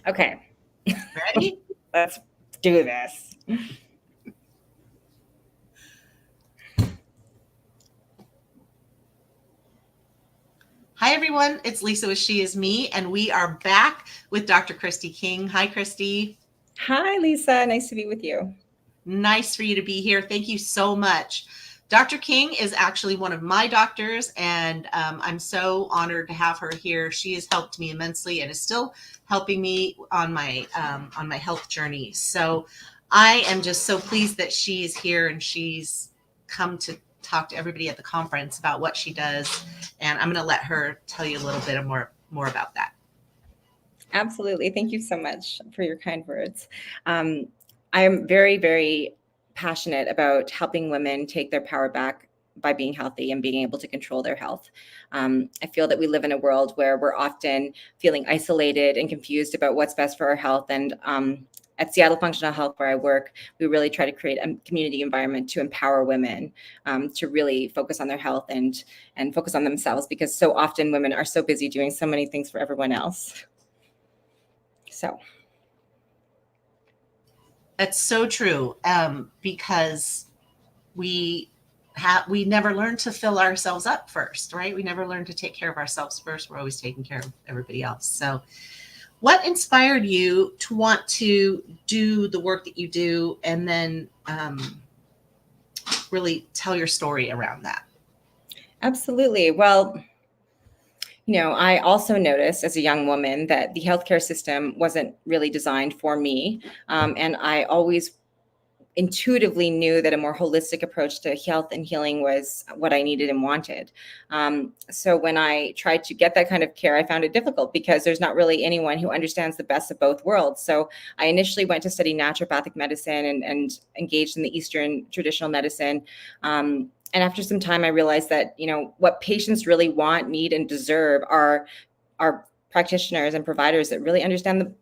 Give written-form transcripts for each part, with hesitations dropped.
Okay, Ready? let's do this. Hi, everyone. It's Lisa with SheisMe, and we are back with Dr. Kristy King. Hi, Kristy. Hi, Lisa. Nice to be with you. Nice for you to be here. Thank you so much. Dr. King is actually one of my doctors, and I'm so honored to have her here. She has helped me immensely and is still helping me on my health journey. So I am just so pleased that she is here and she's come to talk to everybody at the conference about what she does. And I'm going to let her tell you a little bit more about that. Absolutely. Thank you so much for your kind words. I am very, very passionate about helping women take their power back by being healthy and being able to control their health. I feel that we live in a world where we're often feeling isolated and confused about what's best for our health. And at Seattle Functional Health, where I work, we really try to create a community environment to empower women to really focus on their health and focus on themselves, because so often women are so busy doing so many things for everyone else. So that's so true, because we never learn to fill ourselves up first, right? We never learn to take care of ourselves first. We're always taking care of everybody else. So what inspired you to want to do the work that you do, and then really tell your story around that? absolutely. Well, I also noticed as a young woman that the healthcare system wasn't really designed for me. And I always intuitively knew that a more holistic approach to health and healing was what I needed and wanted. So when I tried to get that kind of care, I found it difficult because there's not really anyone who understands the best of both worlds. So I initially went to study naturopathic medicine and engaged in the Eastern traditional medicine. And after some time, I realized that, what patients really want, need, and deserve are practitioners and providers that really understand the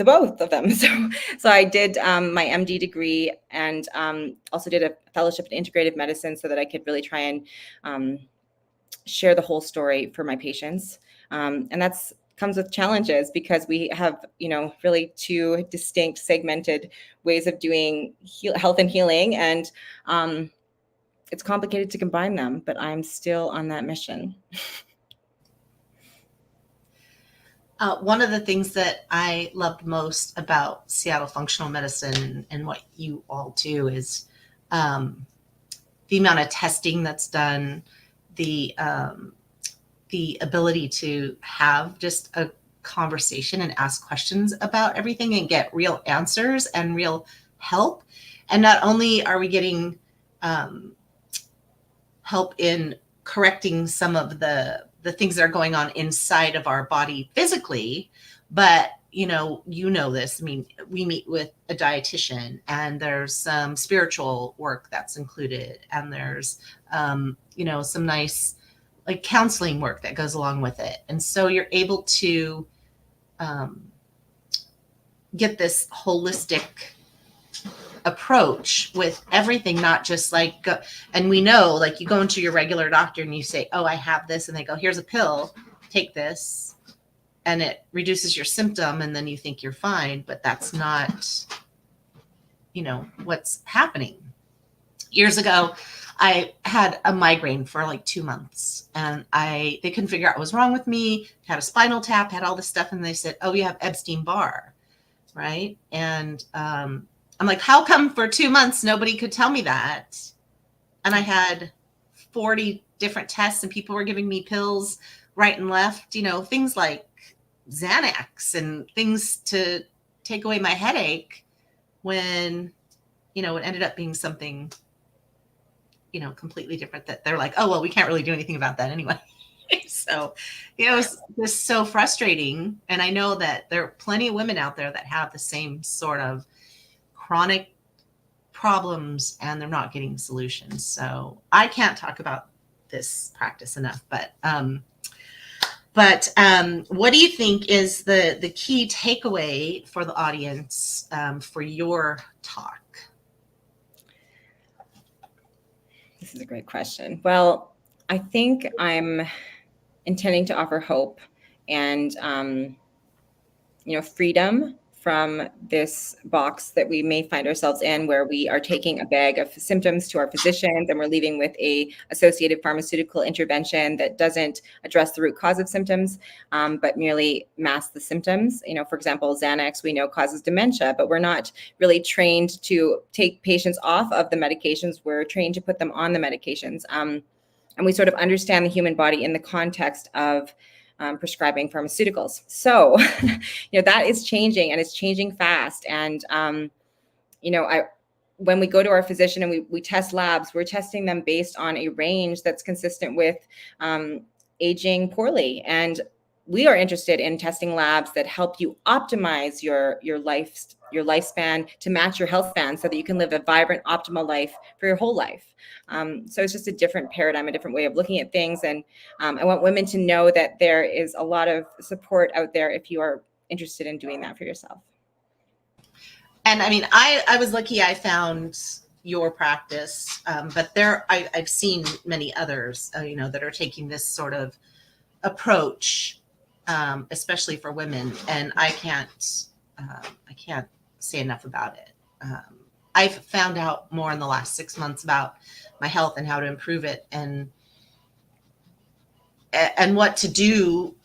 both of them. So I did my MD degree and also did a fellowship in integrative medicine so that I could really try and share the whole story for my patients. And that's comes with challenges because we have, really two distinct segmented ways of doing health and healing. And it's complicated to combine them, but I'm still on that mission. One of the things that I loved most about Seattle Functional Medicine and what you all do is the amount of testing that's done, the ability to have just a conversation and ask questions about everything and get real answers and real help. And not only are we getting help in correcting some of the things that are going on inside of our body physically, but you know this. I mean, we meet with a dietitian, and there's some spiritual work that's included, and there's some nice like counseling work that goes along with it, and so you're able to get this holistic approach with everything, not just like and we know, like, you go into your regular doctor and you say, oh, I have this, and they go, here's a pill, take this, and it reduces your symptom, and then you think you're fine, but that's not what's happening. Years ago, I had a migraine for like 2 months, and they couldn't figure out what was wrong with me. Had a spinal tap, had all this stuff, and they said, oh, you have Epstein-Barr, right? And I'm like, how come for 2 months nobody could tell me that? And I had 40 different tests, and people were giving me pills right and left, things like Xanax and things to take away my headache, when, it ended up being something, completely different, that they're like, oh, well, we can't really do anything about that anyway. So it was just so frustrating. And I know that there are plenty of women out there that have the same sort of chronic problems, and they're not getting solutions. So I can't talk about this practice enough, but what do you think is the key takeaway for the audience for your talk? This is a great question. Well, I think I'm intending to offer hope and, freedom from this box that we may find ourselves in, where we are taking a bag of symptoms to our physicians and we're leaving with a associated pharmaceutical intervention that doesn't address the root cause of symptoms, but merely masks the symptoms. For example, Xanax, we know causes dementia, but we're not really trained to take patients off of the medications. We're trained to put them on the medications. And we sort of understand the human body in the context of prescribing pharmaceuticals. So, that is changing, and it's changing fast. And, when we go to our physician and we test labs, we're testing them based on a range that's consistent with aging poorly. And we are interested in testing labs that help you optimize your lifespan to match your health span, so that you can live a vibrant, optimal life for your whole life. So it's just a different paradigm, a different way of looking at things. And I want women to know that there is a lot of support out there if you are interested in doing that for yourself. And I mean, I was lucky I found your practice, but I've seen many others, that are taking this sort of approach, especially for women. And I can't say enough about it. I've found out more in the last 6 months about my health and how to improve it, and what to do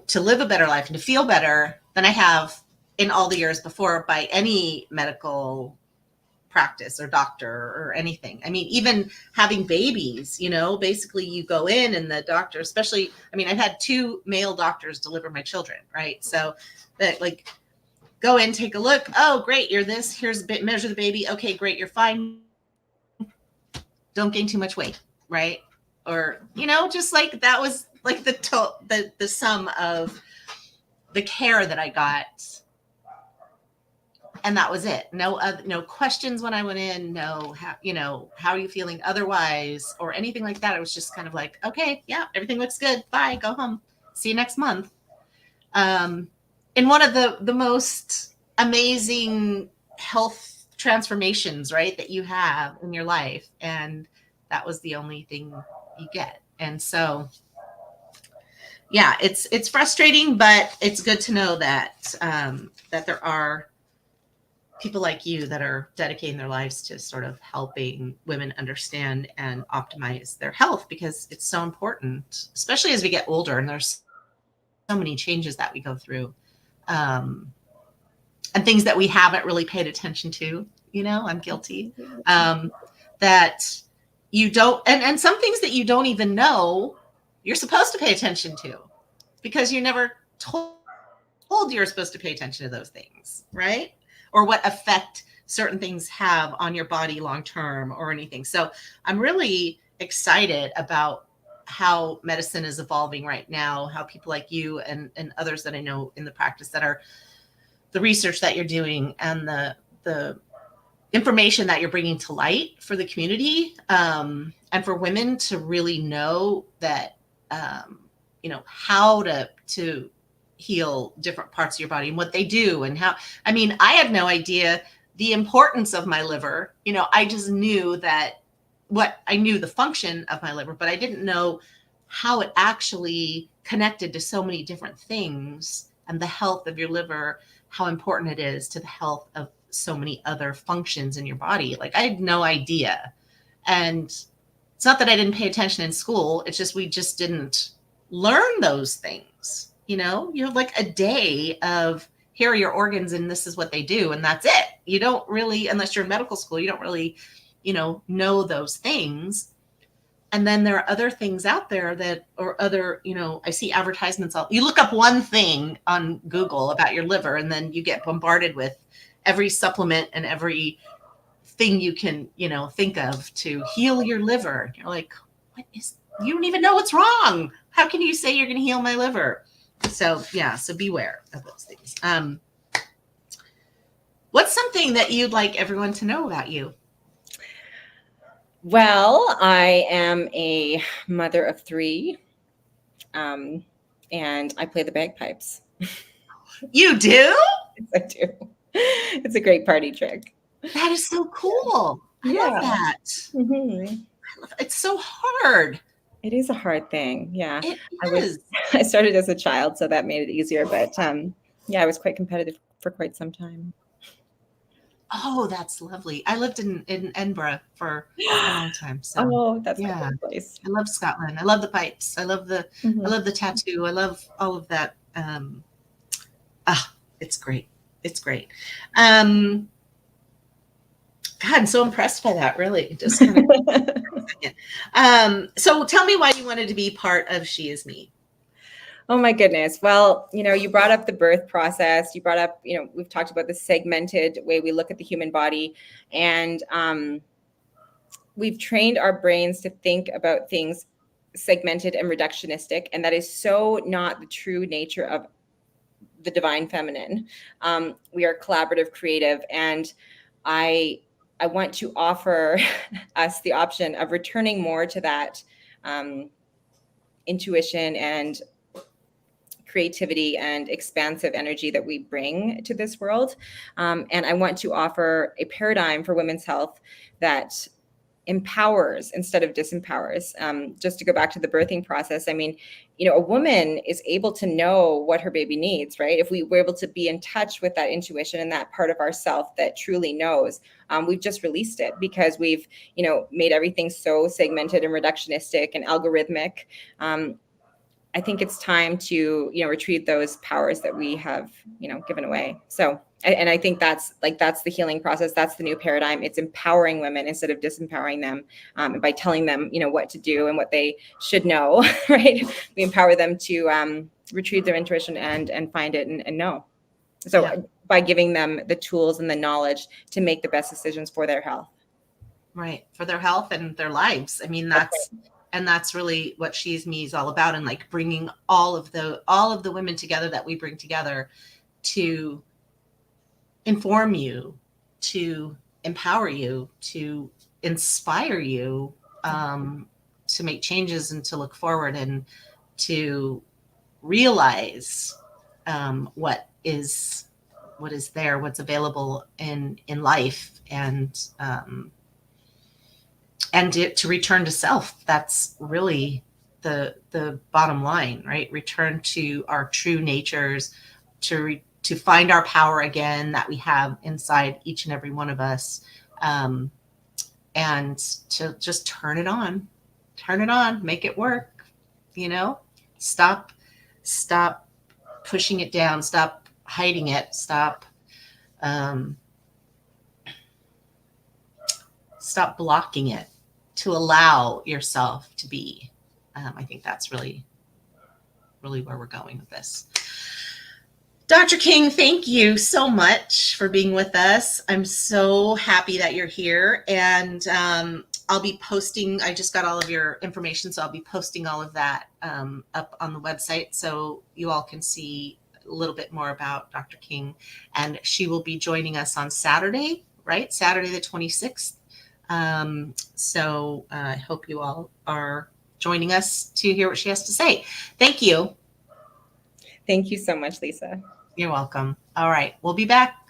to live a better life and to feel better than I have in all the years before by any medical practice or doctor or anything. I mean, even having babies, basically you go in and the doctor, especially, I mean, I've had 2 male doctors deliver my children, right? So that, like, go in, take a look. Oh, great, you're this. Here's a bit, measure the baby. Okay, great, you're fine. Don't gain too much weight, right? Or, just like that was like the sum of the care that I got. And that was it. No questions when I went in. No, how are you feeling otherwise, or anything like that. It was just kind of like, okay, yeah, everything looks good. Bye, go home. See you next month. In one of the most amazing health transformations, right, that you have in your life. And that was the only thing you get. And so, yeah, it's frustrating, but it's good to know that that there are people like you that are dedicating their lives to sort of helping women understand and optimize their health, because it's so important, especially as we get older and there's so many changes that we go through, and things that we haven't really paid attention to. I'm guilty, that you don't, and some things that you don't even know you're supposed to pay attention to, because you're never told you're supposed to pay attention to those things, right? Or what effect certain things have on your body long term or anything. So I'm really excited about how medicine is evolving right now, how people like you and others that I know in the practice, that are the research that you're doing and the information that you're bringing to light for the community, and for women to really know that, how to heal different parts of your body and what they do and how. I mean, I had no idea the importance of my liver. I just knew I knew the function of my liver, but I didn't know how it actually connected to so many different things, and the health of your liver, how important it is to the health of so many other functions in your body. Like, I had no idea. And it's not that I didn't pay attention in school. It's just, we just didn't learn those things. You have like a day of, here are your organs and this is what they do, and that's it. You don't really, unless you're in medical school, you don't really, know those things. And then there are other things out there or other, I see advertisements. You look up one thing on Google about your liver, and then you get bombarded with every supplement and every thing you can, think of to heal your liver. You're like, you don't even know what's wrong. How can you say you're going to heal my liver? So yeah, so beware of those things. What's something that you'd like everyone to know about you? Well, I am a mother of 3, and I play the bagpipes. You do? Yes, I do. It's a great party trick. That is so cool. I love that. Mm-hmm. It's so hard. It is a hard thing. Yeah. It is. I started as a child, so that made it easier. But Yeah, I was quite competitive for quite some time. Oh, that's lovely. I lived in Edinburgh for a long time. So Oh, that's my yeah, place. I love Scotland. I love the pipes. I Mhm. love the tattoo. I love all of that. It's great. It's great. Um, God, I'm so impressed by that, really. Just kind of so tell me why you wanted to be part of She Is Me. Oh my goodness. Well, you brought up the birth process. You brought up, we've talked about the segmented way we look at the human body. And we've trained our brains to think about things segmented and reductionistic. And that is so not the true nature of the divine feminine. We are collaborative, creative, and I I want to offer us the option of returning more to that intuition and creativity and expansive energy that we bring to this world. And I want to offer a paradigm for women's health that empowers instead of disempowers. Just to go back to the birthing process, I mean, a woman is able to know what her baby needs, right? If we were able to be in touch with that intuition and that part of ourself that truly knows, we've just released it because we've, made everything so segmented and reductionistic and algorithmic. I think it's time to, retrieve those powers that we have, given away. So, and I think that's the healing process. That's the new paradigm. It's empowering women instead of disempowering them, by telling them, what to do and what they should know, right? We empower them to retrieve their intuition and find it and know. So Yeah. by giving them the tools and the knowledge to make the best decisions for their health. Right. For their health and their lives. I mean, that's really what She's Me is all about, and like bringing all of the women together that we bring together to inform you, to empower you, to inspire you, to make changes and to look forward and to realize what is there, what's available in life, and to return to self. That's really the bottom line, right? Return to our true natures, to find our power again that we have inside each and every one of us, and to just turn it on, make it work. Stop pushing it down, stop hiding it, stop blocking it, to allow yourself to be. I think that's really, really where we're going with this. Dr. King, thank you so much for being with us. I'm so happy that you're here. And I'll be posting, I just got all of your information, so I'll be posting all of that up on the website so you all can see a little bit more about Dr. King. And she will be joining us on Saturday, right? Saturday the 26th. So I hope you all are joining us to hear what she has to say. Thank you. Thank you so much, Lisa. You're welcome. All right. We'll be back